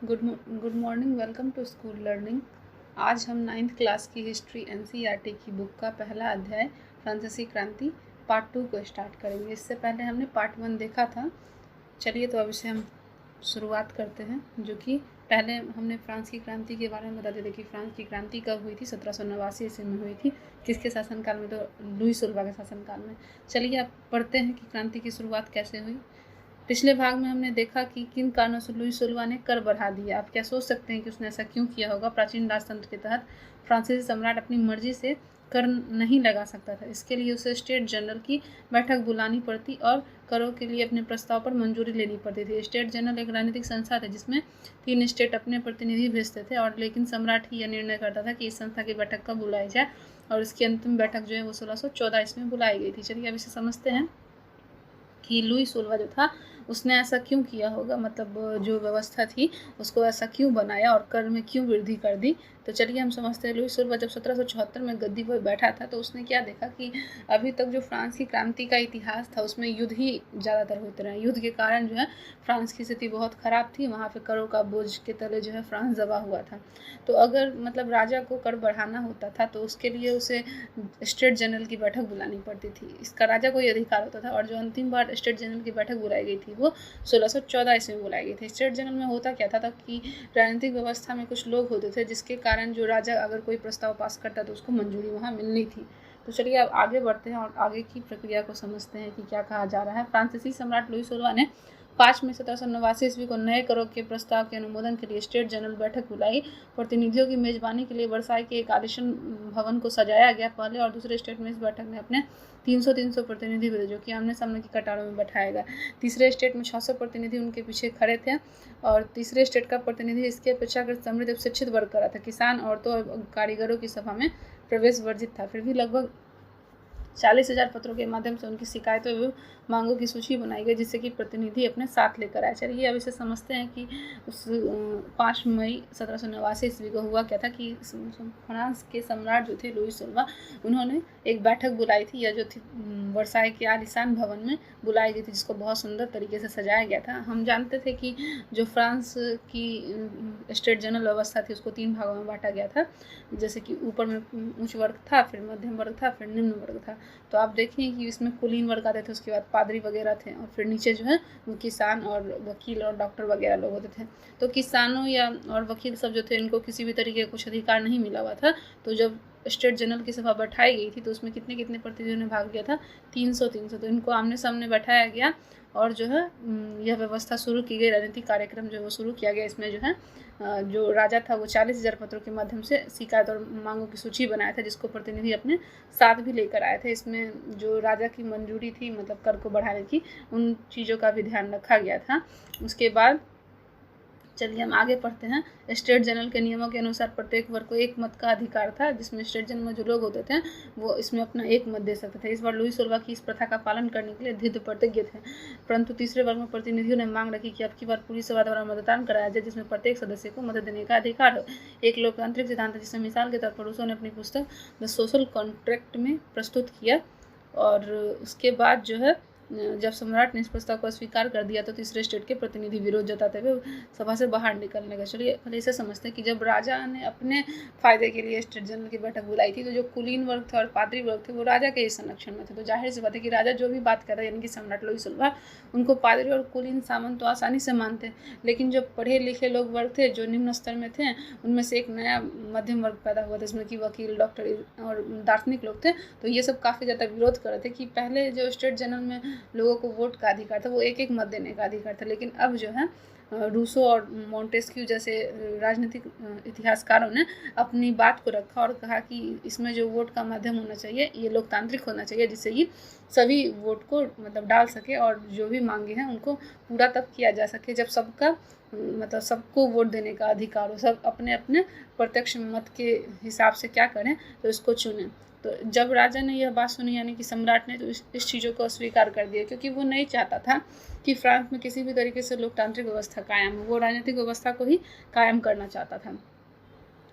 Good morning. Welcome to school learning. आज हम 9th class की हिस्ट्री एनसीईआरटी की बुक का पहला अध्याय फ्रांसीसी क्रांति पार्ट 2 को स्टार्ट करेंगे। इससे पहले हमने पार्ट 1 देखा था। चलिए तो अब इसे हम शुरुआत करते हैं, जो कि पहले हमने फ्रांस की क्रांति के बारे में बताते थे कि फ्रांस की क्रांति कब हुई थी। 1789 ईस्वी में हुई थी। किसके शासनकाल में? तो लुई सोलवा के शासनकाल में। चलिए अब पढ़ते हैं कि क्रांति की शुरुआत कैसे हुई। पिछले भाग में हमने देखा कि किन कारणों से लुई सोलवा ने कर बढ़ा दिया। आप क्या सोच सकते हैं कि उसने ऐसा क्यों किया होगा? प्राचीन राजतंत्र के तहत फ्रांसीसी सम्राट अपनी मर्जी से कर नहीं लगा सकता था। इसके लिए उसे स्टेट जनरल की बैठक बुलानी पड़ती और करों के लिए अपने प्रस्ताव पर मंजूरी लेनी पड़ती थी। स्टेट जनरल एक राजनीतिक संस्था थी जिसमें 3 स्टेट अपने प्रतिनिधि भेजते थे, और लेकिन सम्राट ही यह निर्णय करता था कि इस संस्था की बैठक कब बुलाई जाए, और इसकी अंतिम बैठक जो है वो 1614 ईस्वी में बुलाई गई थी। चलिए अब इसे समझते हैं कि लुई सोलवा जो था उसने ऐसा क्यों किया होगा, मतलब जो व्यवस्था थी उसको ऐसा क्यों बनाया और कर में क्यों वृद्धि कर दी। तो चलिए हम समझते हैं। लुई सोलवा जब 1774 में गद्दी पर बैठा था तो उसने क्या देखा कि अभी तक जो फ्रांस की क्रांति का इतिहास था उसमें युद्ध ही ज़्यादातर होते रहे। युद्ध के कारण जो है फ्रांस की स्थिति बहुत ख़राब थी। वहाँ पे करों का बोझ के तले जो है फ्रांस दबा हुआ था। तो अगर मतलब राजा को कर बढ़ाना होता था तो उसके लिए उसे स्टेट जनरल की बैठक बुलानी पड़ती थी। इसका राजा को ये अधिकार होता था। और जो अंतिम बार स्टेट जनरल की बैठक बुलाई गई थी वो 1614 ईस्वी में बुलाई गई थी। स्टेट जनरल में होता क्या था कि राजनीतिक व्यवस्था में कुछ लोग होते थे जिसके कारण जो राजा अगर कोई प्रस्ताव पास करता तो उसको मंजूरी वहाँ मिलनी थी। तो चलिए अब आगे बढ़ते हैं और आगे की प्रक्रिया को समझते हैं कि क्या कहा जा रहा है। फ्रांसीसी सम्राट लुई सोलवा ने 5 मई 1789 ईस्वी को नए करों के प्रस्ताव के अनुमोदन के लिए स्टेट जनरल बैठक बुलाई। प्रतिनिधियों की मेजबानी के लिए वर्साई के एक आलिशान भवन को सजाया गया। पहले और दूसरे स्टेट में इस बैठक में अपने 300 प्रतिनिधि भेजे, जो कि आमने सामने की कतारों में बैठाया गया। तीसरे स्टेट में 600 प्रतिनिधि उनके पीछे खड़े थे, और तीसरे स्टेट का प्रतिनिधि इसके अपेक्षाकृत समृद्ध शिक्षित वर्ग का रहा था। किसान, औरतों और कारीगरों की सभा में प्रवेश वर्जित था। फिर भी लगभग 40,000 पत्रों के माध्यम से उनकी शिकायतों एवं मांगों की सूची बनाई गई, जिससे कि प्रतिनिधि अपने साथ लेकर आए। चलिए अब इसे समझते हैं कि उस 5 मई 1789 ईस्वी को हुआ क्या था कि फ्रांस के सम्राट जो थे लुई सोलवा, उन्होंने एक बैठक बुलाई थी, या जो थी वर्साई के आलिशान भवन में बुलाई गई थी, जिसको बहुत सुंदर तरीके से सजाया गया था। हम जानते थे कि जो फ्रांस की स्टेट जनरल व्यवस्था थी उसको 3 भागों में बांटा गया था, जैसे कि ऊपर में उच्च वर्ग था, फिर मध्यम वर्ग था, फिर निम्न वर्ग था। तो आप देखिए कि इसमें कुलीन वर्ग आते थे, उसके बाद पादरी वगैरह थे, और फिर नीचे जो है वो किसान और वकील और डॉक्टर वगैरह लोग होते थे। तो किसानों या और वकील सब जो थे इनको किसी भी तरीके का कुछ अधिकार नहीं मिला हुआ था। तो जब स्टेट जनरल की सभा बैठाई गई थी तो उसमें कितने कितने प्रतिनिधियों ने भाग लिया था? 300। तो इनको आमने सामने बैठाया गया और जो है यह व्यवस्था शुरू की गई। राजनीतिक कार्यक्रम जो है वो शुरू किया गया। इसमें जो है जो राजा था वो 40,000 पत्रों के माध्यम से शिकायत और मांगों की सूची बनाया था, जिसको प्रतिनिधि अपने साथ भी लेकर आए थे। इसमें जो राजा की मंजूरी थी, मतलब कर को बढ़ाने की, उन चीज़ों का भी ध्यान रखा गया था। उसके बाद चलिए हम आगे पढ़ते हैं। स्टेट जनरल के नियमों के अनुसार प्रत्येक वर्ग को एक मत का अधिकार था, जिसमें स्टेट जनरल में जो लोग होते थे वो इसमें अपना एक मत दे सकते थे। इस बार लुई सोलवा की इस प्रथा का पालन करने के लिए दृढ़ प्रतिज्ञ थे। परंतु तीसरे वर्ग में प्रतिनिधियों ने मांग रखी कि अब की बार पूरी सभा द्वारा मतदान कराया जाए, जिसमें प्रत्येक सदस्य को मत देने का अधिकार हो। एक लोकतांत्रिक सिद्धांत है, जिसमें मिसाल के तौर पर रूसो ने अपनी पुस्तक द सोशल कॉन्ट्रैक्ट में प्रस्तुत किया। और उसके बाद जो है जब सम्राट ने इस प्रस्ताव को स्वीकार कर दिया तो तीसरे स्टेट के प्रतिनिधि विरोध जताते हुए सभा से बाहर निकलने का। चलिए पहले इसे समझते हैं कि जब राजा ने अपने फायदे के लिए स्टेट जनरल की बैठक बुलाई थी तो जो कुलीन वर्ग थे और पादरी वर्ग थे वो राजा के ही संरक्षण में थे। तो जाहिर सी बात है कि राजा जो भी बात कर रहा है, यानी कि सम्राट लुई सोलवा, उनको पादरी और कुलीन सामंत तो आसानी से मानते, लेकिन जो पढ़े लिखे लोग वर्ग थे जो निम्न स्तर में थे, उनमें से एक नया मध्यम वर्ग पैदा हुआ था, जिसमें कि वकील, डॉक्टर और दार्शनिक लोग थे। तो ये सब काफ़ी ज़्यादा विरोध कर रहे थे कि पहले जो स्टेट जनरल में लोगों को वोट का अधिकार था वो एक एक मत देने का अधिकार था, लेकिन अब जो है रूसो और मोंटेस्क्यू जैसे राजनीतिक इतिहासकारों ने अपनी बात को रखा और कहा कि इसमें जो वोट का माध्यम होना चाहिए ये लोकतांत्रिक होना चाहिए, जिससे कि सभी वोट को मतलब डाल सके और जो भी मांगे हैं उनको पूरा तब किया जा सके जब सबका मतलब सबको वोट देने का अधिकार हो, सब अपने अपने प्रत्यक्ष मत के हिसाब से क्या करें तो इसको चुनें। तो जब राजा ने यह बात सुनी, यानी कि सम्राट ने, तो इस चीज़ों को अस्वीकार कर दिया, क्योंकि वो नहीं चाहता था कि फ्रांस में किसी भी तरीके से लोकतांत्रिक व्यवस्था कायम हो। वो राजनीतिक व्यवस्था को ही कायम करना चाहता था।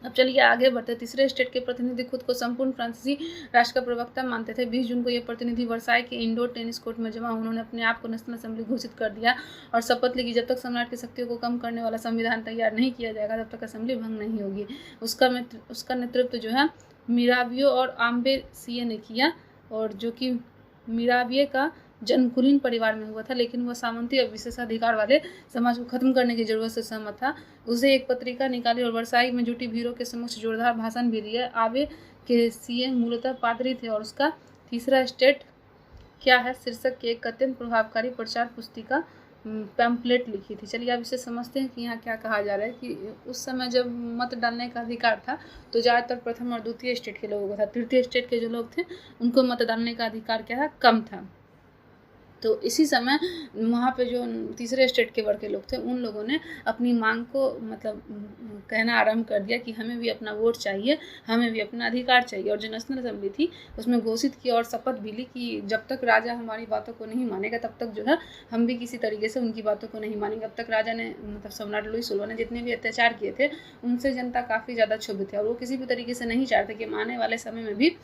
अब चलिए आगे बढ़ते। तीसरे स्टेट के प्रतिनिधि खुद को संपूर्ण फ्रांसीसी राष्ट्र का प्रवक्ता मानते थे। 20 जून को ये प्रतिनिधि वर्साई के इंडोर टेनिस कोर्ट में जमा। उन्होंने अपने आप को नेशनल असेंबली घोषित कर दिया और शपथ ली कि जब तक सम्राट की शक्तियों को कम करने वाला संविधान तैयार नहीं किया जाएगा तब तक असेंबली भंग नहीं होगी। उसका नेतृत्व जो है मिरावियो और आम्बेसिये ने किया, और जो कि मिराविये का जन्म कुलीन परिवार में हुआ था, लेकिन वह सामंती और विशेषाधिकार वाले समाज को खत्म करने की जरूरत से सहमत था। उसे एक पत्रिका निकाली और वर्साई में जुटी भीड़ों के समक्ष जोरदार भाषण भी दिया। आबे के सीए मूलतः पादरी थे और उसका तीसरा स्टेट क्या है शीर्षक की एक अत्यंत प्रभावकारी प्रचार पुस्तिका पैम्पलेट लिखी थी। चलिए अब इसे समझते हैं कि यहाँ क्या कहा जा रहा है कि उस समय जब मत डालने का अधिकार था तो ज़्यादातर प्रथम और द्वितीय स्टेट के लोगों को था। तृतीय स्टेट के जो लोग थे उनको मत डालने का अधिकार क्या था, कम था। तो इसी समय वहाँ पे जो तीसरे स्टेट के वर्ग के लोग थे उन लोगों ने अपनी मांग को मतलब कहना आरंभ कर दिया कि हमें भी अपना वोट चाहिए, हमें भी अपना अधिकार चाहिए। और जो नेशनल असेंबली थी उसमें घोषित किया और शपथ भी ली कि जब तक राजा हमारी बातों को नहीं मानेगा तब तक जो है हम भी किसी तरीके से उनकी बातों को नहीं मानेंगे। अब तक राजा ने मतलब सम्राट लुई सोलह ने जितने भी अत्याचार किए थे उनसे जनता काफ़ी ज़्यादा क्षुब्ध थे और वो किसी भी तरीके से नहीं चाहते कि आने वाले समय में भी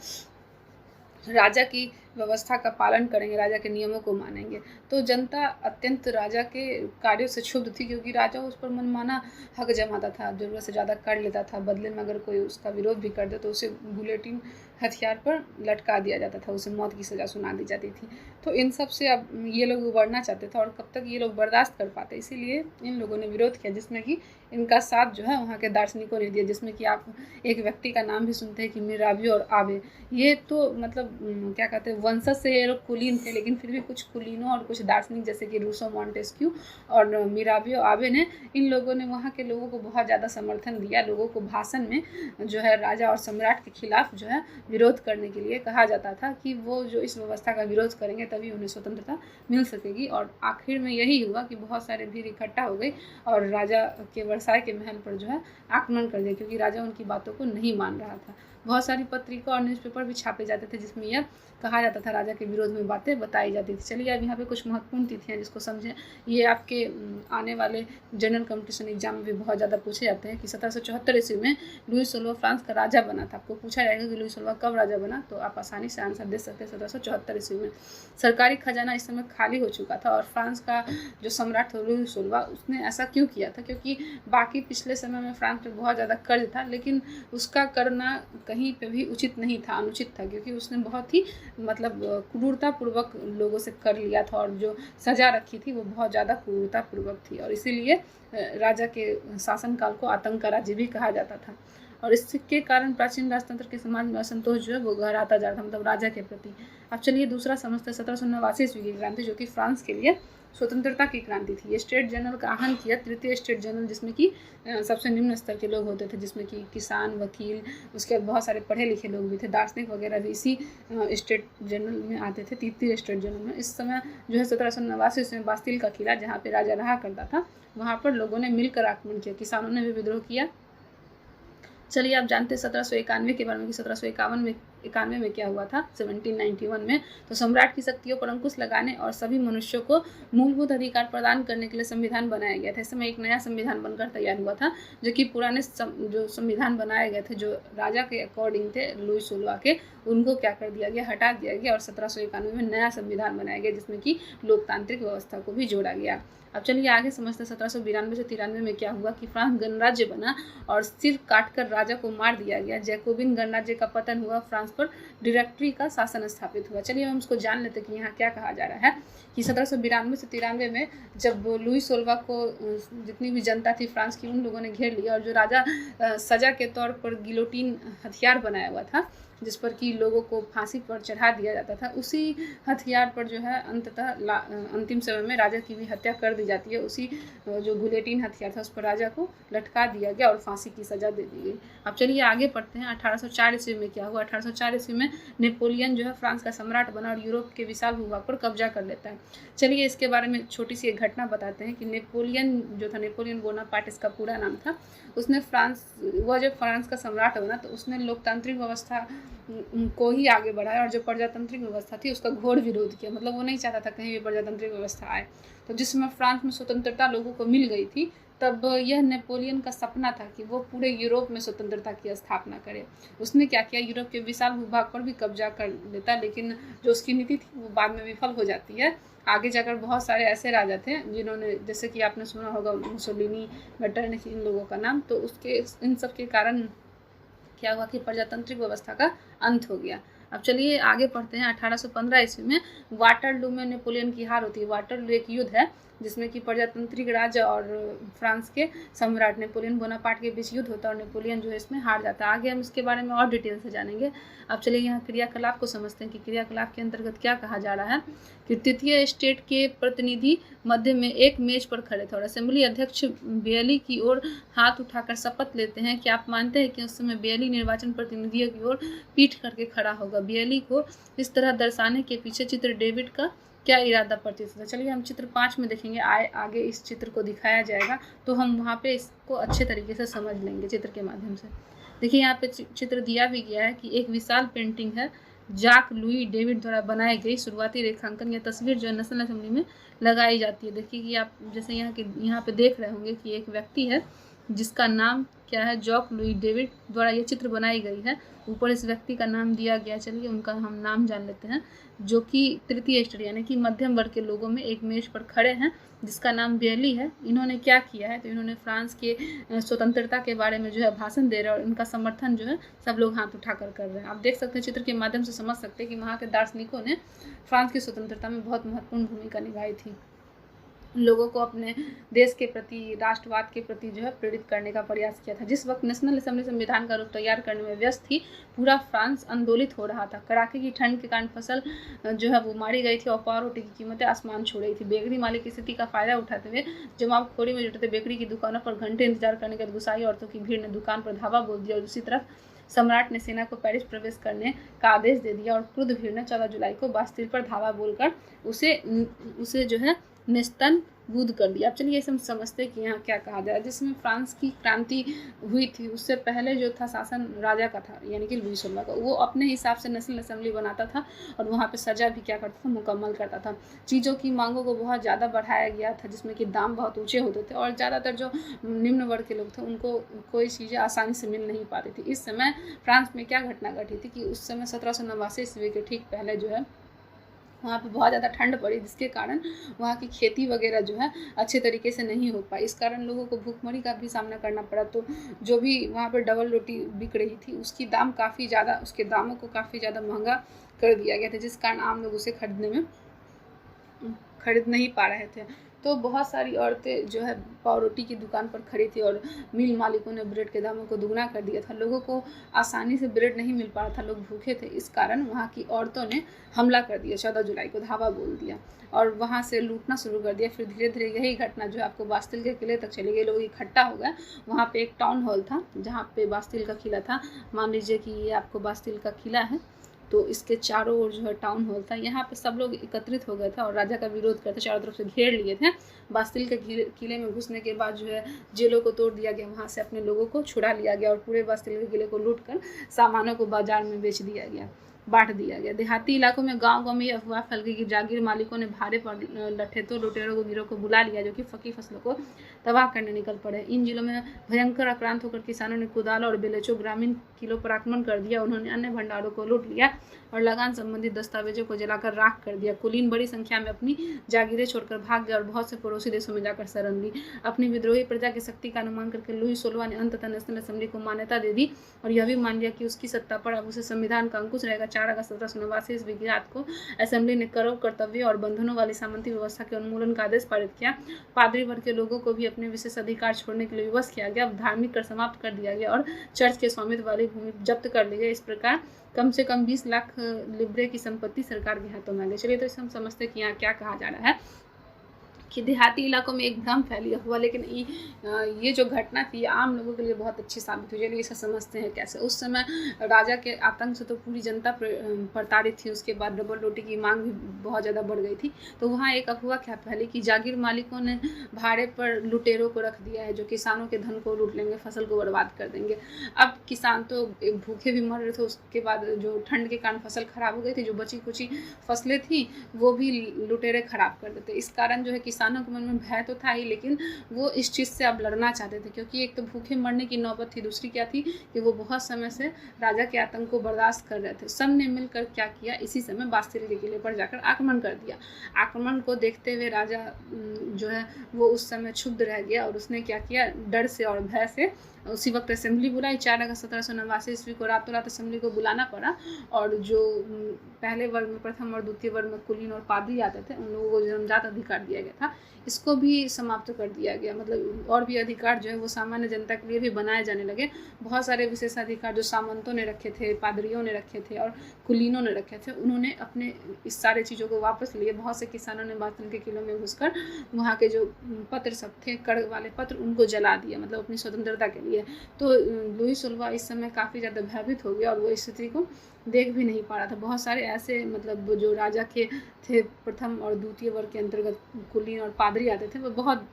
राजा की व्यवस्था का पालन करेंगे, राजा के नियमों को मानेंगे। तो जनता अत्यंत राजा के कार्यों से क्षुब्ध थी क्योंकि राजा उस पर मनमाना हक जमाता था, ज़रूरत से ज़्यादा कर लेता था। बदले में अगर कोई उसका विरोध भी कर दे तो उसे गुलेटिन हथियार पर लटका दिया जाता था, उसे मौत की सज़ा सुना दी जाती थी। तो इन सब से अब ये लोग उबरना चाहते थे और कब तक ये लोग बर्दाश्त कर पाते, इसीलिए इन लोगों ने विरोध किया, जिसमें कि इनका साथ जो है वहाँ के दार्शनिकों ने दिया, जिसमें कि आप एक व्यक्ति का नाम भी सुनते हैं कि मिरावियो और आबे। ये तो मतलब क्या कहते हैं वंशज से ये लोग कुलीन थे, लेकिन फिर भी कुछ कुलीनों और कुछ दार्शनिक जैसे कि रूसो मॉन्टेस्क्यू और मिरावियो आबे ने इन लोगों ने वहाँ के लोगों को बहुत ज़्यादा समर्थन दिया। लोगों को भाषण में जो है राजा और सम्राट के खिलाफ जो है विरोध करने के लिए कहा जाता था कि वो जो इस व्यवस्था का विरोध करेंगे तभी उन्हें स्वतंत्रता मिल सकेगी। और आखिर में यही हुआ कि बहुत सारे भीड़ इकट्ठा हो गई और राजा के वर्साई के महल पर जो है आक्रमण कर दिया क्योंकि राजा उनकी बातों को नहीं मान रहा था। बहुत सारी पत्रिका और न्यूज़पेपर भी छापे जाते थे जिसमें यह कहा जाता था, राजा के विरोध में बातें बताई जाती थी। चलिए अब यहाँ पे कुछ महत्वपूर्ण तिथियाँ जिसको समझें, ये आपके आने वाले जनरल कॉम्पिटिशन एग्जाम में भी बहुत ज़्यादा पूछे जाते हैं कि 1774 ईस्वी में लुई सोलह फ्रांस का राजा बना था। आपको पूछा जाएगा कि लुई सोलह कब राजा बना, तो आप आसानी से आंसर दे सकते हैं 1774 ईस्वी में। सरकारी खजाना इस समय खाली हो चुका था और फ्रांस का जो सम्राट था लुई सोलह उसने ऐसा क्यों किया था, क्योंकि बाकी पिछले समय में फ्रांस पे बहुत ज़्यादा कर्ज था लेकिन उसका करना कहीं पे भी उचित नहीं था, अनुचित था, क्योंकि उसने बहुत ही मतलब क्रूरतापूर्वक लोगों से कर लिया था और जो सज़ा रखी थी वो बहुत ज़्यादा क्रूरतापूर्वक थी और इसीलिए राजा के शासनकाल को आतंक का राज्य भी कहा जाता था। और इसके कारण प्राचीन राजतंत्र के समाज में असंतोष जो है वो गहराता जा रहा था, मतलब राजा के प्रति। अब चलिए दूसरा समझते हैं 1789 ईस्वी की क्रांति, जो कि फ्रांस के लिए स्वतंत्रता की क्रांति थी। ये स्टेट जनरल का आहन किया तृतीय स्टेट जनरल, जिसमें कि सबसे निम्न स्तर के लोग होते थे, जिसमें कि किसान, वकील, उसके बाद बहुत सारे पढ़े लिखे लोग भी थे, दार्शनिक वगैरह भी इसी स्टेट जनरल में आते थे, तृतीय स्टेट जनरल में। इस समय जो है 1789 ईस्वी में बास्तिल का किला जहाँ पे राजा रहा करता था वहाँ पर लोगों ने मिलकर आक्रमण किया, किसानों ने भी विद्रोह किया। चलिए आप जानते हैं 1791 के बारे में कि 1791 में क्या हुआ था 1791 में। तो सम्राट की शक्तियों पर अंकुश लगाने और सभी मनुष्यों को मूलभूत अधिकार प्रदान करने के लिए संविधान बनाया गया था। इस समय एक नया संविधान बनकर तैयार हुआ था, जो कि पुराने जो संविधान बनाए गए थे जो राजा के अकॉर्डिंग थे लुई सोलह के, उनको क्या कर दिया गया, हटा दिया गया और 1791 में नया संविधान बनाया गया जिसमें कि लोकतांत्रिक व्यवस्था को भी जोड़ा गया। अब चलिए आगे समझते हैं 1792 से 93 में क्या हुआ कि फ्रांस गणराज्य बना और सिर काटकर राजा को मार दिया गया। जैकोबिन गणराज्य का पतन हुआ, फ्रांस पर डायरेक्टरी का शासन स्थापित हुआ। चलिए हम इसको जान लेते कि यहाँ क्या कहा जा रहा है कि 1792 से 93 में जब लुई सोलह को जितनी भी जनता थी फ्रांस की उन लोगों ने घेर लिया और जो राजा सजा के तौर पर गिलोटीन हथियार बनाया हुआ था जिस पर कि लोगों को फांसी पर चढ़ा दिया जाता था, उसी हथियार पर जो है अंततः अंतिम समय में राजा की भी हत्या कर दी जाती है। उसी जो गुलेटिन हथियार था उस पर राजा को लटका दिया गया और फांसी की सज़ा दे दी गई। अब चलिए आगे पढ़ते हैं 1804 ईस्वी में क्या हुआ। 1804 ईस्वी में नेपोलियन जो है फ्रांस का सम्राट बना और यूरोप के विशाल भूभाग पर कब्जा कर लेता है। चलिए इसके बारे में छोटी सी एक घटना बताते हैं कि नेपोलियन जो था, नेपोलियन बोनापार्ट इसका पूरा नाम था, उसने वह जब फ्रांस का सम्राट बना तो उसने लोकतांत्रिक व्यवस्था को ही आगे बढ़ाया और जो प्रजातांत्रिक व्यवस्था थी उसका घोर विरोध किया। मतलब वो नहीं चाहता था कहीं भी प्रजातांत्रिक व्यवस्था आए। तो जिस समय फ्रांस में स्वतंत्रता लोगों को मिल गई थी तब यह नेपोलियन का सपना था कि वो पूरे यूरोप में स्वतंत्रता की स्थापना करे। उसने क्या किया, यूरोप के विशाल भूभाग पर भी कब्जा कर लेता, लेकिन जो उसकी नीति थी वो बाद में विफल हो जाती है। आगे जाकर बहुत सारे ऐसे राजा थे जिन्होंने, जैसे कि आपने सुना होगा मुसोलिनी, मेटरनिख, इन लोगों का नाम, तो उसके इन सब के कारण क्या हुआ कि प्रजातांत्रिक व्यवस्था का अंत हो गया। अब चलिए आगे पढ़ते हैं। 1815 ईस्वी में वाटरलू में नेपोलियन की हार होती है। वाटरलू एक युद्ध है जिसमें कि प्रजातांत्रिक राज्य और फ्रांस के सम्राट नेपोलियन बोनापार्ट के बीच युद्ध होता है और नेपोलियन जो है इसमें हार जाता है। आगे हम इसके बारे में और डिटेल से जानेंगे। अब चलिए यहाँ क्रियाकलाप को समझते हैं कि क्रियाकलाप के अंतर्गत क्या कहा जा रहा है कि तृतीय स्टेट के प्रतिनिधि मध्य में एक मेज पर खड़े थे और असेंबली अध्यक्ष बेयली की ओर हाथ उठाकर शपथ लेते हैं कि आप मानते हैं कि उस समय बेयली निर्वाचन प्रतिनिधियों की ओर पीठ करके खड़ा होगा। बेयली को इस तरह दर्शाने के पीछे चित्र डेविड का क्या इरादा प्रतीत होता है। चलिए हम चित्र 5 में देखेंगे। आगे इस चित्र को दिखाया जाएगा तो हम वहाँ पे इसको अच्छे तरीके से समझ लेंगे चित्र के माध्यम से। देखिए यहाँ पे चित्र दिया भी गया है कि एक विशाल पेंटिंग है जाक लुई डेविड द्वारा बनाई गई शुरुआती रेखांकन या तस्वीर जो है नेशनल असेंबली में लगाई जाती है। देखिए कि आप जैसे यहाँ पे देख रहे होंगे कि एक व्यक्ति है जिसका नाम क्या है, जॉक लुई डेविड द्वारा ये चित्र बनाई गई है। ऊपर इस व्यक्ति का नाम दिया गया, चलिए उनका हम नाम जान लेते हैं, जो कि तृतीय स्टेट यानी कि मध्यम वर्ग के लोगों में एक मेज पर खड़े हैं जिसका नाम बेयली है। इन्होंने क्या किया है, तो इन्होंने फ्रांस के स्वतंत्रता के बारे में जो है भाषण दे रहे हैं और इनका समर्थन जो है सब लोग हाथ उठाकर कर रहे हैं। आप देख सकते हैं चित्र के माध्यम से समझ सकते हैं कि वहाँ के दार्शनिकों ने फ्रांस की स्वतंत्रता में बहुत महत्वपूर्ण भूमिका निभाई थी। लोगों को अपने देश के प्रति, राष्ट्रवाद के प्रति जो है प्रेरित करने का प्रयास किया था। जिस वक्त नेशनल असेंबली संविधान का रूप तैयार करने में व्यस्त थी, पूरा फ्रांस आंदोलित हो रहा था। कड़ाके की ठंड के कारण फसल जो है वो मारी गई थी और पाव रोटी की कीमतें आसमान छू रही थी। बेकरी मालिक की स्थिति का फायदा उठाते हुए जमावखोरी में जुटे थे। बेकरी की दुकानों पर घंटे इंतजार करने के बाद गुस्साई औरतों की भीड़ ने दुकान पर धावा बोल दिया और दूसरी तरफ सम्राट ने सेना को पेरिस प्रवेश करने का आदेश दे दिया और क्रुद्ध भीड़ ने 14 जुलाई को बास्तिल पर धावा बोलकर उसे जो है नेस्तन बूद कर दिया। अब चलिए हम समझते हैं कि यहाँ क्या कहा जाए। जिसमें फ्रांस की क्रांति हुई थी उससे पहले जो था शासन राजा का था, यानी कि लुई 16 का। वो अपने हिसाब से नेशनल असेंबली बनाता था और वहाँ पे सजा भी क्या करता था, मुकम्मल करता था। चीज़ों की मांगों को बहुत ज़्यादा बढ़ाया गया था जिसमें कि दाम बहुत ऊँचे होते थे और ज़्यादातर जो निम्न वर्ग के लोग थे उनको कोई चीज़ें आसानी से मिल नहीं पाती थी। इस समय फ्रांस में क्या घटना घटी थी कि उस समय 1789 ईस्वी के ठीक पहले जो है वहाँ पे बहुत ज़्यादा ठंड पड़ी जिसके कारण वहाँ की खेती वगैरह जो है अच्छे तरीके से नहीं हो पाई। इस कारण लोगों को भूखमरी का भी सामना करना पड़ा। तो जो भी वहाँ पे डबल रोटी बिक रही थी उसके दामों को काफ़ी ज़्यादा महंगा कर दिया गया था, जिस कारण आम लोग उसे खरीद नहीं पा रहे थे। तो बहुत सारी औरतें जो है पाव रोटी की दुकान पर खड़ी थी और मिल मालिकों ने ब्रेड के दामों को दुगना कर दिया था। लोगों को आसानी से ब्रेड नहीं मिल पा रहा था, लोग भूखे थे। इस कारण वहाँ की औरतों ने हमला कर दिया, 14 जुलाई को धावा बोल दिया और वहाँ से लूटना शुरू कर दिया। फिर धीरे धीरे यही घटना जो है आपको बास्तिल के किले तक चली गई। लोग इकट्ठा हो गए। वहाँ पे एक टाउन हॉल था जहाँ पे बास्तिल का किला था। मान लीजिए कि ये आपको बास्तिल का किला है, तो इसके चारों ओर जो है टाउन हॉल था। यहाँ पे सब लोग एकत्रित हो गए थे और राजा का विरोध करते चारों तरफ से घेर लिए थे। बास्तिल के किले में घुसने के बाद जो है जेलों को तोड़ दिया गया, वहाँ से अपने लोगों को छुड़ा लिया गया और पूरे बास्तिल के किले को लूटकर सामानों को बाजार में बेच दिया गया, बांट दिया गया। देहाती इलाकों में गांव में यह अफवाह फैल गई कि जागीर मालिकों ने भारे पर लठेतों लुटेरों को गिरोह को बुला लिया जो कि फकी फसलों को तबाह करने निकल पड़े। इन जिलों में भयंकर आक्रांत होकर किसानों ने कुदाल और बेलचो ग्रामीण किलों पर आक्रमण कर दिया। उन्होंने अन्य भंडारों को लूट लिया और लगान संबंधी दस्तावेजों को जलाकर राख कर दिया। कुलीन बड़ी संख्या में अपनी जागीरें छोड़कर भाग गए और बहुत से पड़ोसी देशों में जाकर शरण ली। अपनी विद्रोही प्रजा की शक्ति का अनुमान करके लुई 16 ने अंततः नेशनल असेंबली को मान्यता दे दी और यह भी मान लिया कि उसकी सत्ता पर अब उसे संविधान का अंकुश रहेगा। 4 अगस्त 1789 ईस्वी की रात को असेंबली ने करों, कर्तव्य और बंधनों वाली सामंती व्यवस्था के उन्मूलन का आदेश पारित किया। पादरी वर्ग के लोगों को भी अपने विशेष अधिकार छोड़ने के लिए विवश किया गया। धार्मिक कर समाप्त कर दिया गया और चर्च के स्वामित्व वाली भूमि जब्त कर ली गई। इस प्रकार कम से कम 20 लाख लिब्रे की संपत्ति सरकार के हाथों में आ गई। चलिए तो इसे हम समझते हैं कि यहाँ क्या कहा जा रहा है कि देहाती इलाकों में एक भ्रम फैली हुआ, लेकिन ये जो घटना थी आम लोगों के लिए बहुत अच्छी साबित हुई। चलिए इसे समझते हैं कैसे। उस समय राजा के आतंक से तो पूरी जनता प्रताड़ित थी। उसके बाद डबल रोटी की मांग भी बहुत ज़्यादा बढ़ गई थी। तो वहाँ एक अफवाह क्या फैली कि जागीर मालिकों ने भाड़े पर लुटेरों को रख दिया है जो किसानों के धन को लूट लेंगे, फसल को बर्बाद कर देंगे। अब किसान तो भूखे भी मर रहे थे, उसके बाद जो ठंड के कारण फसल खराब हो गई थी, जो बची कुची फसलें थी वो भी लुटेरे खराब कर देते। इस कारण जो है किसान किसानों के मन में भय तो था ही, लेकिन वो इस चीज़ से अब लड़ना चाहते थे, क्योंकि एक तो भूखे मरने की नौबत थी, दूसरी क्या थी कि वो बहुत समय से राजा के आतंक को बर्दाश्त कर रहे थे। सब ने मिलकर क्या किया, इसी समय बास्तिल के किले पर जाकर आक्रमण कर दिया। आक्रमण को देखते हुए राजा जो है वो उस समय क्षुब्ध रह गया और उसने क्या किया, डर से और भय से उसी वक्त असेंबली बुलाई। 4 अगस्त 1789 ईस्वी को रातों रात असेंबली को बुलाना पड़ा, और जो पहले वर्ग में, प्रथम और द्वितीय वर्ग में कुलीन और पादरी आते थे, उन लोगों को जन्मजात अधिकार दिया गया था, इसको भी समाप्त कर दिया गया। मतलब और भी अधिकार जो है वो सामान्य जनता के लिए भी बनाए जाने लगे। बहुत सारे विशेषाधिकार जो सामंतों ने रखे थे, पादरियों ने रखे थे और कुलीनों ने रखे थे, उन्होंने अपने इस सारे चीज़ों को वापस लिए। बहुत से किसानों ने बास्तिल के किलों में घुसकर वहाँ के जो पत्र सब थे, कर वाले पत्र, उनको जला दिया, मतलब अपनी स्वतंत्रता के लिए। तो लुई सोलवा इस समय काफ़ी ज़्यादा भयभीत हो गया और वो स्थिति को देख भी नहीं पा रहा था। बहुत सारे ऐसे मतलब जो राजा के थे, प्रथम और द्वितीय वर्ग के अंतर्गत कुलीन और पादरी आते थे, वो बहुत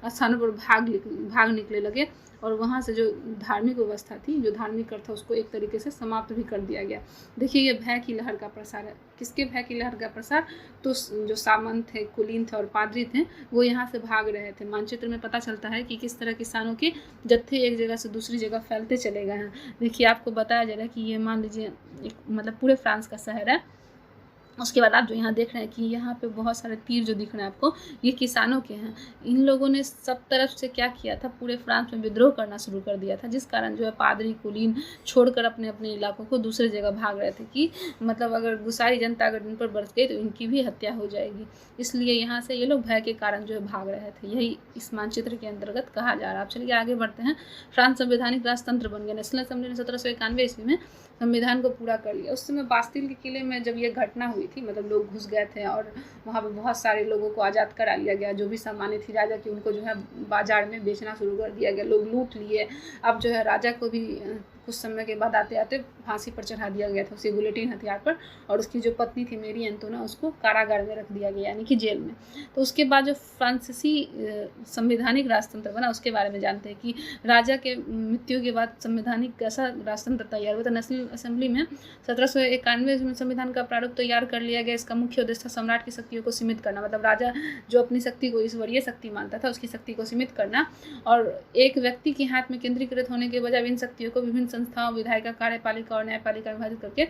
स्थानों पर भाग निकले लगे, और वहाँ से जो धार्मिक व्यवस्था थी, जो धार्मिक कर था, उसको एक तरीके से समाप्त भी कर दिया गया। देखिए ये भय की लहर का प्रसार है। किसके भय की लहर का प्रसार? तो जो सामंत थे, कुलीन थे और पादरी थे, वो यहाँ से भाग रहे थे। मानचित्र में पता चलता है कि किस तरह किसानों के जत्थे एक जगह से दूसरी जगह फैलते चले गए हैं। देखिए आपको बताया जा रहा है कि ये मान लीजिए एक मतलब पूरे फ्रांस का शहर है। उसके बाद आप जो यहाँ देख रहे हैं कि यहाँ पे बहुत सारे तीर जो दिख रहे हैं आपको, ये किसानों के हैं। इन लोगों ने सब तरफ से क्या किया था, पूरे फ्रांस में विद्रोह करना शुरू कर दिया था, जिस कारण जो है पादरी कुलीन छोड़कर अपने अपने इलाकों को दूसरे जगह भाग रहे थे कि मतलब अगर गुसाई जनता अगर इन पर बरस गई तो इनकी भी हत्या हो जाएगी। इसलिए यहाँ से ये लोग भय के कारण जो है भाग रहे थे। यही इस मानचित्र के अंतर्गत कहा जा रहा है। अब चलिए आगे बढ़ते हैं। फ्रांस संवैधानिक राजतंत्र बन गया। नेशनल असेंबली ने 1791 ईस्वी में संविधान को पूरा कर लिया। उस समय बास्तिल के किले में जब ये घटना हुई थी, मतलब लोग घुस गए थे और वहाँ पे बहुत सारे लोगों को आज़ाद करा लिया गया। जो भी सामान्य थी राजा की, उनको जो है बाजार में बेचना शुरू कर दिया गया, लोग लूट लिए। अब जो है राजा को भी कुछ समय के बाद आते आते फांसी पर चढ़ा दिया गया था, उसी गुलेटिन हथियार पर, और उसकी जो पत्नी थी मेरी एंटोना, उसको कारागार में रख दिया गया, यानी कि जेल में। तो उसके बाद जो फ्रांसीसी संवैधानिक राजतंत्र बना, उसके बारे में जानते हैं कि राजा के मृत्यु के बाद संवैधानिक कैसा राजतंत्र तैयार हुआ था। नेशनल असेंबली में 1791 में संविधान का प्रारूप तैयार कर लिया गया। इसका मुख्य उद्देश्य था सम्राट की शक्तियों को सीमित करना, मतलब राजा जो अपनी शक्ति को ईश्वरीय शक्ति मानता था, उसकी शक्ति को सीमित करना, और एक व्यक्ति के हाथ में केंद्रीकृत होने के बजाय इन शक्तियों को विभिन्न संस्थाओं, विधायिका, कार्यपालिका और न्यायपालिका में विभाजित करके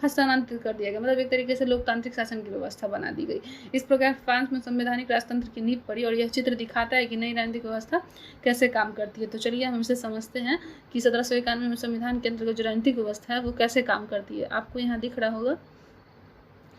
हस्तांतरित कर दिया गया। मतलब एक तरीके से लोकतांत्रिक शासन की व्यवस्था बना दी गई। इस प्रकार फ्रांस में संवैधानिक राजतंत्र की नींव पड़ी, और यह चित्र दिखाता है कि नई राजनीतिक व्यवस्था कैसे काम करती है। तो चलिए हम इसे समझते हैं कि 1791 में संविधान के अंतर्गत जो राजनीतिक व्यवस्था है वो कैसे काम करती है। आपको यहाँ दिख रहा होगा।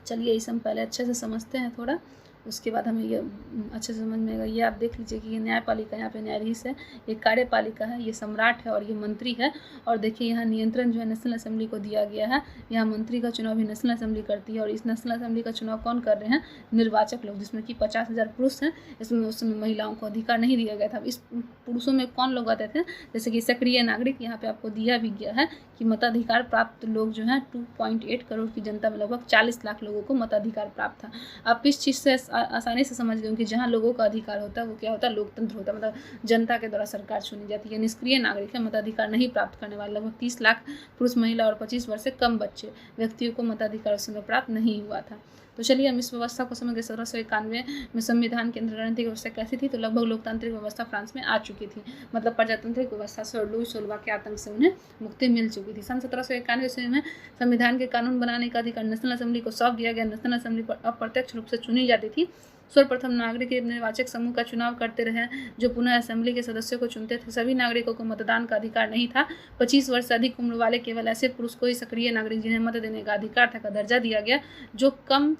चलिए इसे हम पहले अच्छे से समझते हैं थोड़ा, उसके बाद हमें ये अच्छे से समझ में आएगा। ये आप देख लीजिए कि ये न्यायपालिका, यहाँ पे न्यायाधीश है, ये कार्यपालिका है, ये सम्राट है और ये मंत्री है। और देखिए यहाँ नियंत्रण जो है नेशनल असेंबली को दिया गया है। यहाँ मंत्री का चुनाव भी नेशनल असेंबली करती है, और इस नेशनल असेंबली का चुनाव कौन कर रहे हैं? निर्वाचक लोग, जिसमें कि 50,000 पुरुष हैं। इसमें उस समय महिलाओं को अधिकार नहीं दिया गया था। इस पुरुषों में कौन लोग आते थे? जैसे कि सक्रिय नागरिक, यहाँ पे आपको दिया भी गया है कि मताधिकार प्राप्त लोग जो हैं 2.8 करोड़ की जनता में लगभग 40 लाख लोगों को मताधिकार प्राप्त था। आप इस चीज़ से आसानी से समझ गए कि जहाँ लोगों का अधिकार होता है वो क्या होता है? लोकतंत्र होता है, मतलब जनता के द्वारा सरकार चुनी जाती है। निष्क्रिय नागरिक है, मताधिकार नहीं प्राप्त करने वाले लगभग 30 लाख पुरुष, महिला और 25 वर्ष से कम बच्चे व्यक्तियों को मताधिकार उस समय प्राप्त नहीं हुआ था। तो चलिए हम इस व्यवस्था को समझ गए। 1791 में संविधान के अंदर राजनीतिक व्यवस्था कैसी थी? तो लगभग लोकतांत्रिक व्यवस्था फ्रांस में आ चुकी थी, मतलब प्रजातांत्रिक व्यवस्था से लुई सोलवा के आतंक से उन्हें मुक्ति मिल चुकी थी। सन 1791 ईस्वी में संविधान के कानून बनाने का अधिकार नेशनल असेंबली को सौंप दिया गया। नेशनल असेंबली पर अप्रत्यक्ष रूप से चुनी जाती थी। सर्वप्रथम नागरिक निर्वाचक समूह का चुनाव करते रहे, जो पुनः असेंबली के सदस्यों को चुनते थे। सभी नागरिकों को मतदान का अधिकार नहीं था। 25 वर्ष से अधिक उम्र वाले केवल ऐसे पुरुष को ही सक्रिय नागरिक, जिन्हें मत देने का अधिकार था, का दर्जा दिया गया, जो कम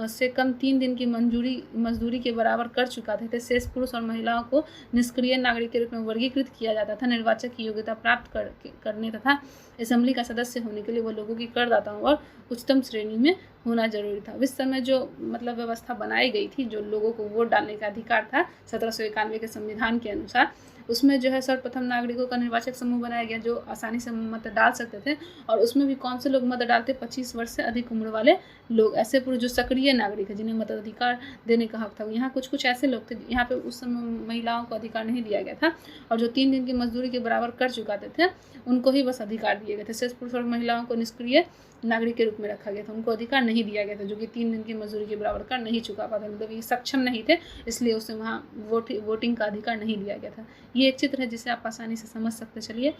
से कम 3 दिन की मजदूरी के बराबर कर चुका थे। शेष पुरुष और महिलाओं को निष्क्रिय नागरिक के रूप में वर्गीकृत किया जाता था। निर्वाचक की योग्यता प्राप्त करने तथा असेंबली का सदस्य होने के लिए वो लोगों की करदाताओं और उच्चतम श्रेणी में होना जरूरी था। इस समय जो मतलब व्यवस्था बनाई गई थी, जो लोगों को वोट डालने का अधिकार था 1791 के संविधान के अनुसार, उसमें जो है सर्वप्रथम नागरिकों का निर्वाचक समूह बनाया गया, जो आसानी से मत डाल सकते थे। और उसमें भी कौन से लोग मत डालते? 25 वर्ष से अधिक उम्र वाले लोग, ऐसे पुरुष जो सक्रिय नागरिक है, जिन्हें मताधिकार देने का हक था। यहाँ कुछ ऐसे लोग थे, यहाँ पे उस समय महिलाओं को अधिकार नहीं दिया गया था, और जो 3 दिन की मजदूरी के बराबर कर चुकाते थे, उनको ही बस अधिकार दिए गए थे। शेष पुरुष और महिलाओं को निष्क्रिय नागरिक के रूप में रखा गया था, उनको अधिकार नहीं दिया गया था, जो कि 3 दिन की मजदूरी के बराबर कर नहीं चुका पाता, मतलब ये सक्षम नहीं थे, इसलिए उसे वहाँ वोटिंग का अधिकार नहीं दिया गया था। ये एक चित्र है जिसे आप आसानी से समझ सकते। चलिए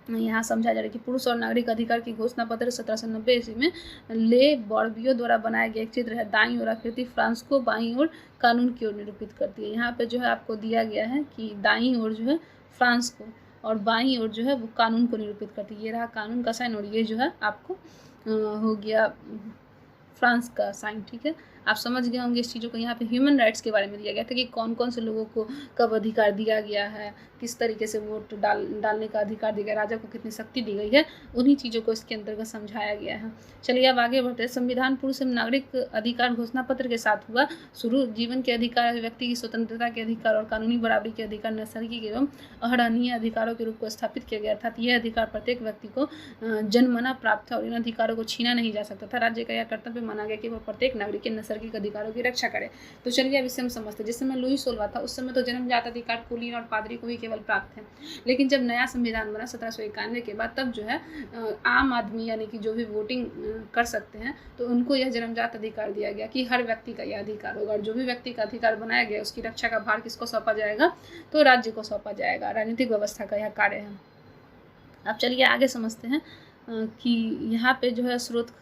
यहाँ समझा जा रहा है कि पुरुष और नागरिक अधिकार की घोषणा पत्र 1790 ईस्वी में ले बॉर्बियो द्वारा बनाया गया एक चित्र है। दाईं ओर आकृति फ्रांस को, बाईं ओर कानून की ओर निरूपित करती है। यहाँ पे जो है आपको दिया गया है कि दाईं ओर जो है फ्रांस को और बाईं ओर जो है वो कानून को निरूपित करती है। ये रहा कानून का साइन और ये जो है आपको हो गया फ्रांस का साइन। ठीक है, आप समझ गए होंगे इस चीज़ों को। यहाँ पे ह्यूमन राइट्स के बारे में दिया गया था कि कौन कौन से लोगों को कब अधिकार दिया गया है, किस तरीके से वोट डालने का अधिकार दिया गया, राजा को कितनी शक्ति दी गई है, उन्हीं चीज़ों को इसके अंतर्गत समझाया गया है। चलिए अब आगे बढ़ते हैं। संविधान पुरुष एवं नागरिक अधिकार घोषणा पत्र के साथ हुआ शुरू। जीवन के अधिकार, व्यक्ति की स्वतंत्रता के अधिकार और कानूनी बराबरी के अधिकार नैसर्गिक एवं अहरणीय अधिकारों के रूप को स्थापित किया गया, अर्थात यह अधिकार प्रत्येक व्यक्ति को जन्मना प्राप्त था और इन अधिकारों को छीना नहीं जा सकता था। राज्य का यह कर्तव्य माना गया कि वह प्रत्येक नागरिक के नैसर्गिक अधिकारों की रक्षा करे। तो चलिए अब इससे हम समझते हैं। जिस समय लुई 16 था उस समय तो जन्मजात अधिकार कुलीन और पादरी को ही केवल प्राप्त है, लेकिन जब नया संविधान बना 1791 के बाद, तब जो है आम आदमी यानी कि जो भी वोटिंग कर सकते हैं तो उनको यह जन्मजात अधिकार दिया गया कि हर व्यक्ति का यह अधिकार होगा और जो भी व्यक्ति का अधिकार बनाया गया उसकी रक्षा का भार किसको सौंपा जाएगा, तो राज्य को सौंपा जाएगा। राजनीतिक व्यवस्था का यह कार्य है। अब चलिए आगे समझते हैं कि यहाँ पे जो है स्रोत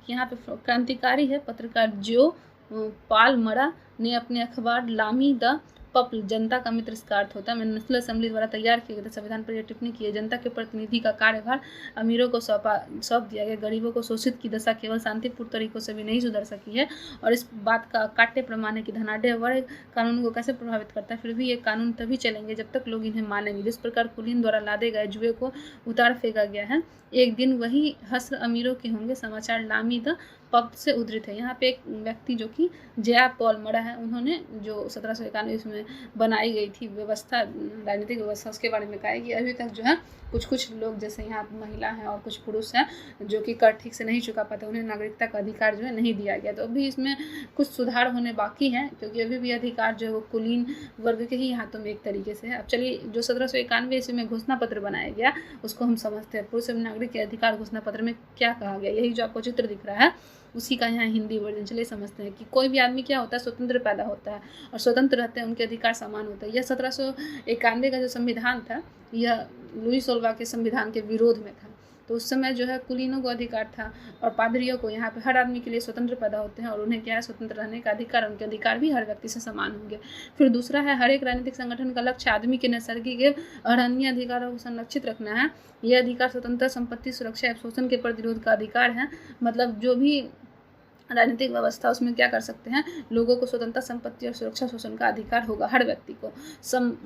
यहाँ पे क्रांतिकारी है पत्रकार जो पालमरा ने अपने अखबार लामी द पप्ल, जनता का मित्र इसका अर्थ होता है, में नेशनल असेंबली द्वारा तैयार किए गए संविधान पर यह टिप्पणी की है, जनता के प्रतिनिधि का कार्यभार अमीरों को सौंप दिया गया। गरीबों को शोषित की दशा केवल शांतिपूर्ण तरीकों से भी नहीं सुधर सकी है और इस बात का काट्य प्रमाण है कि धनाढ़ वर्ग कानून को कैसे प्रभावित करता है। फिर भी ये कानून तभी चलेंगे जब तक लोग इन्हें मानेंगे। जिस प्रकार कुलीन द्वारा लादे गए जुए को उतार फेंका गया है, एक दिन वही हस्र अमीरों के होंगे। समाचार लामी द पब्लिक से उद्धृत है। यहाँ पे एक व्यक्ति जो कि जया पालमरा है, उन्होंने जो 1791 में बनाई गई थी व्यवस्था, राजनीतिक व्यवस्था, उसके बारे में कहा है कि अभी तक जो है कुछ लोग जैसे यहाँ महिला हैं और कुछ पुरुष हैं जो कि कर ठीक से नहीं चुका पाते, उन्हें नागरिकता का अधिकार जो है नहीं दिया गया। तो अभी इसमें कुछ सुधार होने बाकी हैं क्योंकि अभी भी अधिकार जो है वो कुलीन वर्ग के ही हाथों में एक तरीके से है। अब चलिए जो 1791 ईस्वी में घोषणा पत्र बनाया गया उसको हम समझते हैं। पुरुष एवं नागरिक के अधिकार घोषणा पत्र में क्या कहा गया, यही जो आपको चित्र दिख रहा है उसी का यहाँ हिंदी वर्जन। चलिए समझते हैं कि कोई भी आदमी क्या होता है, स्वतंत्र पैदा होता है और स्वतंत्र रहते हैं, उनके अधिकार समान होते हैं। यह 1791 का जो संविधान था यह लुई 16 के संविधान के विरोध में था। तो उस समय जो है कुलीनों को अधिकार था और पादरियों को, यहाँ पे हर आदमी के लिए स्वतंत्र पैदा होते हैं और उन्हें क्या है स्वतंत्र रहने का अधिकार, उनके अधिकार भी हर व्यक्ति से समान होंगे। फिर दूसरा है हर एक राजनीतिक संगठन का लक्ष्य आदमी के नैसर्गिक अरण्य अधिकारों को संरक्षित रखना है। यह अधिकार स्वतंत्रता, संपत्ति सुरक्षा एवं शोषण के प्रतिरोध का अधिकार है। मतलब जो भी राजनीतिक व्यवस्था उसमें क्या कर सकते हैं, लोगों को स्वतंत्रता, संपत्ति और सुरक्षा शोषण का अधिकार होगा हर व्यक्ति को।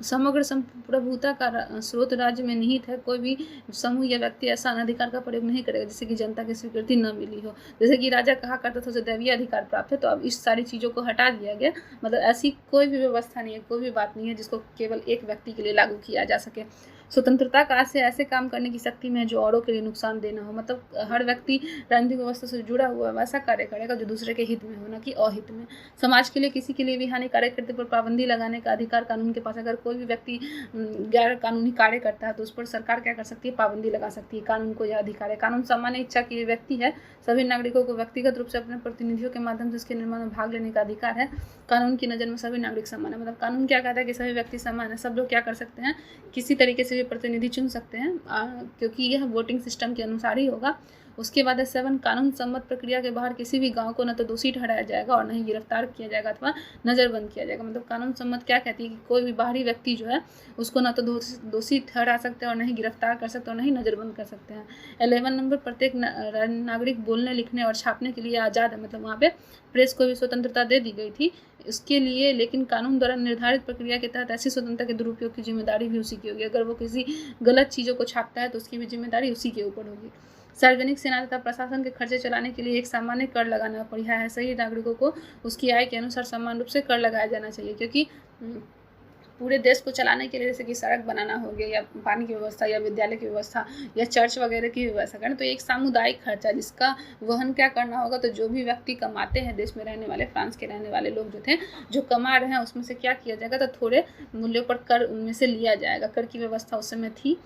समग्र संप्रभुता का स्रोत राज्य में निहित है। कोई भी समूह या व्यक्ति ऐसा अनाधिकार का प्रयोग नहीं करेगा जिससे कि जनता की स्वीकृति न मिली हो। जैसे कि राजा कहा करता था उसे दैवीय अधिकार प्राप्त है, तो अब इस सारी चीज़ों को हटा दिया गया। मतलब ऐसी कोई भी व्यवस्था नहीं है, कोई भी बात नहीं है जिसको केवल एक व्यक्ति के लिए लागू किया जा सके। स्वतंत्रता का से ऐसे काम करने की शक्ति में है जो औरों के लिए नुकसान देना हो। मतलब हर व्यक्ति राजनीतिक व्यवस्था से जुड़ा हुआ वैसा कार्य करेगा जो दूसरे के हित में हो, न कि अहित में। समाज के लिए किसी के लिए भी हानिकारक कृत्य पर पाबंदी लगाने का अधिकार कानून के पास। अगर कोई भी व्यक्ति गैर कानूनी कार्य करता है तो उस पर सरकार क्या कर सकती है, पाबंदी लगा सकती है। कानून को यह अधिकार है। कानून सामान्य इच्छा की व्यक्ति है। सभी नागरिकों को व्यक्तिगत रूप से अपने प्रतिनिधियों के माध्यम से इसके निर्माण में भाग लेने का अधिकार है। कानून की नज़र में सभी नागरिक समान है। मतलब कानून क्या कहता है कि सभी व्यक्ति समान है, सब लोग क्या कर सकते हैं, किसी तरीके से भी प्रतिनिधि चुन सकते हैं क्योंकि यह वोटिंग सिस्टम के अनुसार ही होगा। उसके बाद है 7, कानून सम्मत प्रक्रिया के बाहर किसी भी गांव को न तो दोषी ठहराया जाएगा और न ही गिरफ्तार किया जाएगा अथवा नज़रबंद किया जाएगा। मतलब कानून सम्मत क्या कहती है कि कोई भी बाहरी व्यक्ति जो है उसको न तो दोषी ठहरा सकते हैं और न ही गिरफ्तार कर सकते हैं और न ही नज़रबंद कर सकते हैं। 11 नंबर, प्रत्येक नागरिक बोलने, लिखने और छापने के लिए आज़ाद है। मतलब वहाँ पे प्रेस को भी स्वतंत्रता दे दी गई थी इसके लिए, लेकिन कानून द्वारा निर्धारित प्रक्रिया के तहत ऐसी स्वतंत्रता के दुरुपयोग की जिम्मेदारी भी उसी की होगी। अगर वो किसी गलत चीज़ों को छापता है तो उसकी भी जिम्मेदारी उसी के ऊपर होगी। सार्वजनिक सेना तथा प्रशासन के खर्चे चलाने के लिए एक सामान्य कर लगाना पड़ा है। सही नागरिकों को उसकी आय के अनुसार समान रूप से कर लगाया जाना चाहिए क्योंकि पूरे देश को चलाने के लिए जैसे कि सड़क बनाना हो गया या पानी की व्यवस्था या विद्यालय की व्यवस्था या चर्च वगैरह की व्यवस्था करना, तो एक सामुदायिक खर्चा जिसका वहन क्या करना होगा। तो जो भी व्यक्ति कमाते हैं, देश में रहने वाले, फ्रांस के रहने वाले लोग जो थे जो कमा रहे हैं उसमें से क्या किया जाएगा, तो थोड़े मूल्यों पर कर उनमें से लिया जाएगा। कर की व्यवस्था उस समय थी।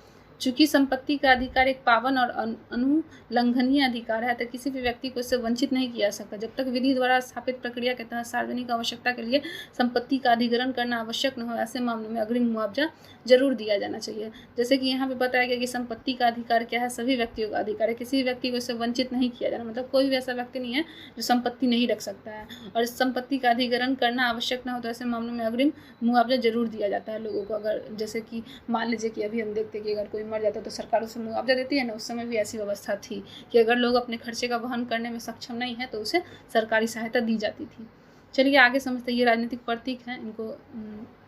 चूंकि संपत्ति का अधिकार एक पावन और अनुलंघनीय अधिकार है, तो किसी भी व्यक्ति को इससे वंचित नहीं किया जा सकता। जब तक विधि द्वारा स्थापित प्रक्रिया के तहत सार्वजनिक आवश्यकता के लिए संपत्ति का अधिग्रहण करना आवश्यक न हो, ऐसे मामलों में अग्रिम मुआवजा जरूर दिया जाना चाहिए। जैसे कि यहाँ पे बताया गया कि संपत्ति का अधिकार क्या है, सभी व्यक्तियों का अधिकार है, किसी भी व्यक्ति को इससे वंचित नहीं किया जाना। मतलब कोई भी ऐसा व्यक्ति नहीं है जो संपत्ति नहीं रख सकता है, और इस संपत्ति का अधिग्रहण करना आवश्यक न हो तो ऐसे मामलों में अग्रिम मुआवजा जरूर दिया जाता है लोगों को। अगर जैसे कि मान लीजिए कि अभी हम देखते हैं कि अगर कोई मर जाता है तो सरकार उसे मुआवजा देती है ना, उस समय भी ऐसी व्यवस्था थी कि अगर लोग अपने खर्चे का वहन करने में सक्षम नहीं है तो उसे सरकारी सहायता दी जाती थी। चलिए आगे समझते हैं। ये राजनीतिक प्रतीक हैं, इनको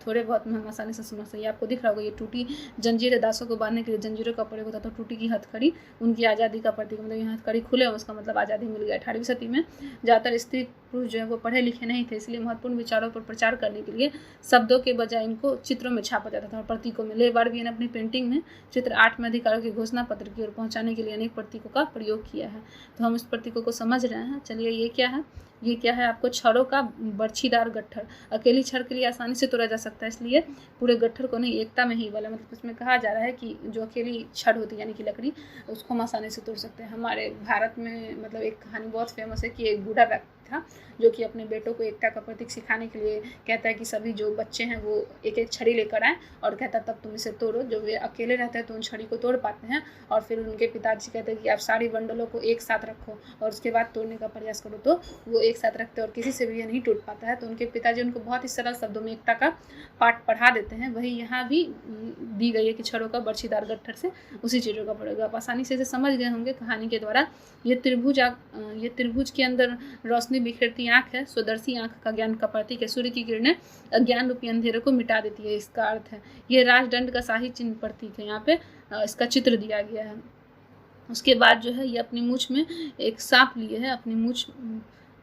थोड़े बहुत हम आसानी से समझ सकते हैं। आपको दिख रहा होगा ये टूटी जंजीरें, दासों को बांधने के लिए जंजीरों का प्रयोग होता था। तो टूटी की हथकड़ी उनकी आज़ादी का प्रतीक, मतलब ये हथकड़ी खुले हो उसका मतलब आज़ादी मिल गया। 18वीं सदी में ज़्यादातर स्त्री पुरुष जो है वो पढ़े लिखे नहीं थे, इसलिए महत्वपूर्ण विचारों पर प्रचार करने के लिए शब्दों के बजाय इनको चित्रों में छापा जाता था और प्रतीकों में। ले बार्बिए ने अपनी पेंटिंग में चित्र 8 में अधिकारों के घोषणा पत्र की ओर पहुँचाने के लिए अनेक प्रतीकों का प्रयोग किया है। तो हम इस प्रतीकों को समझ रहे हैं। चलिए ये क्या है, ये क्या है आपको छड़ों का बर्छीदार गट्ठर। अकेली छड़ के लिए आसानी से तोड़ा जा सकता है, इसलिए पूरे गट्ठर को नहीं, एकता में ही वाला, मतलब इसमें कहा जा रहा है कि जो अकेली छड़ होती है यानी कि लकड़ी, उसको हम आसानी से तोड़ सकते हैं। हमारे भारत में मतलब एक कहानी बहुत फेमस है कि एक बूढ़ा व्यक्ति था जो कि अपने बेटों को एकता का प्रतीक सिखाने के लिए कहता है कि सभी जो बच्चे हैं वो एक एक छड़ी लेकर आएँ, और कहता है तब तुम इसे तोड़ो। जो वे अकेले रहते हैं तो उन छड़ी को तोड़ पाते हैं, और फिर उनके पिताजी कहते हैं कि आप सारी बंडलों को एक साथ रखो और उसके बाद तोड़ने का प्रयास करो। तो वो एक साथ रखते हैं और किसी से भी ये नहीं टूट पाता है। तो उनके पिताजी उनको बहुत ही सरल शब्दों में एकता का पाठ पढ़ा देते हैं। वही यहाँ भी दी गई है कि छड़ों का बर्छीदार गट्ठर से उसी चीज़ों का प्रयोग। आप आसानी से इसे समझ गए होंगे कहानी के द्वारा। ये त्रिभुज के अंदर रोशनी बिखेरती आँख है, स्वदर्शी आँख का ज्ञान का प्रतीक है। सूर्य की किरणें अज्ञान रूपी अंधेरे को मिटा देती है, इसका अर्थ है। ये राजदंड का शाही चिन्ह प्रतीक है, यहाँ पे इसका चित्र दिया गया है। उसके बाद जो है ये अपनी मूछ में एक सांप लिए है, अपनी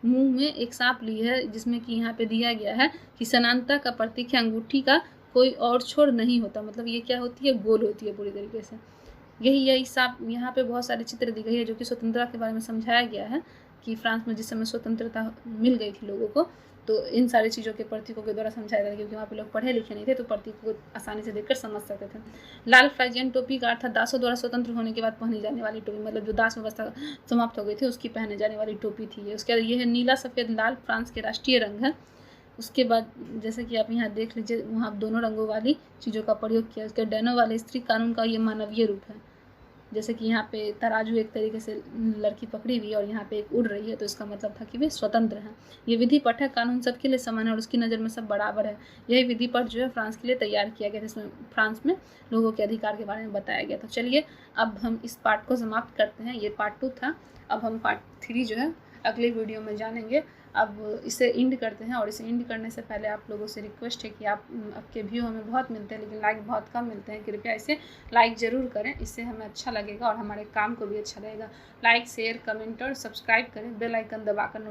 मुंह में एक सांप ली है, जिसमें कि यहाँ पे दिया गया है कि सनातनता का प्रतीक है। अंगूठी का कोई और छोर नहीं होता, मतलब ये क्या होती है, गोल होती है पूरी तरीके से। यही सांप, यहाँ पे बहुत सारे चित्र दी गई है जो कि स्वतंत्रता के बारे में समझाया गया है कि फ्रांस में जिस समय स्वतंत्रता मिल गई थी लोगों को, तो इन सारी चीज़ों के प्रतीकों के द्वारा समझाया जाता है, क्योंकि वहाँ पे लोग पढ़े लिखे नहीं थे तो प्रतीकों को आसानी से देखकर समझ सकते थे। लाल फ्राइजियन टोपी का अर्थात दासों द्वारा स्वतंत्र होने के बाद पहनी जाने वाली टोपी, मतलब जो दास व्यवस्था समाप्त हो गई थी उसकी पहने जाने वाली टोपी थी ये। उसके बाद ये है नीला सफ़ेद लाल, फ्रांस के राष्ट्रीय रंग है। उसके बाद जैसे कि आप यहाँ देख लीजिए, वहाँ दोनों रंगों वाली चीज़ों का प्रयोग किया। उसके डैनो वाले स्त्री कानून का ये मानवीय रूप है। जैसे कि यहाँ पे तराजू एक तरीके से लड़की पकड़ी हुई है और यहाँ पे एक उड़ रही है, तो इसका मतलब था कि वे स्वतंत्र हैं। ये विधि पट है, कानून सबके लिए समान है और उसकी नज़र में सब बराबर है। यही विधि पट जो है फ्रांस के लिए तैयार किया गया था, इसमें फ्रांस में लोगों के अधिकार के बारे में बताया गया था। चलिए अब हम इस पार्ट को समाप्त करते हैं। ये पार्ट 2 था, अब हम पार्ट 3 जो है अगले वीडियो में जानेंगे। अब इसे एंड करते हैं, और इसे एंड करने से पहले आप लोगों से रिक्वेस्ट है कि आपके व्यू हमें बहुत मिलते हैं लेकिन लाइक बहुत कम मिलते हैं, कृपया इसे लाइक ज़रूर करें, इससे हमें अच्छा लगेगा और हमारे काम को भी अच्छा लगेगा। लाइक, शेयर, कमेंट और सब्सक्राइब करें, बेल आइकन दबाकर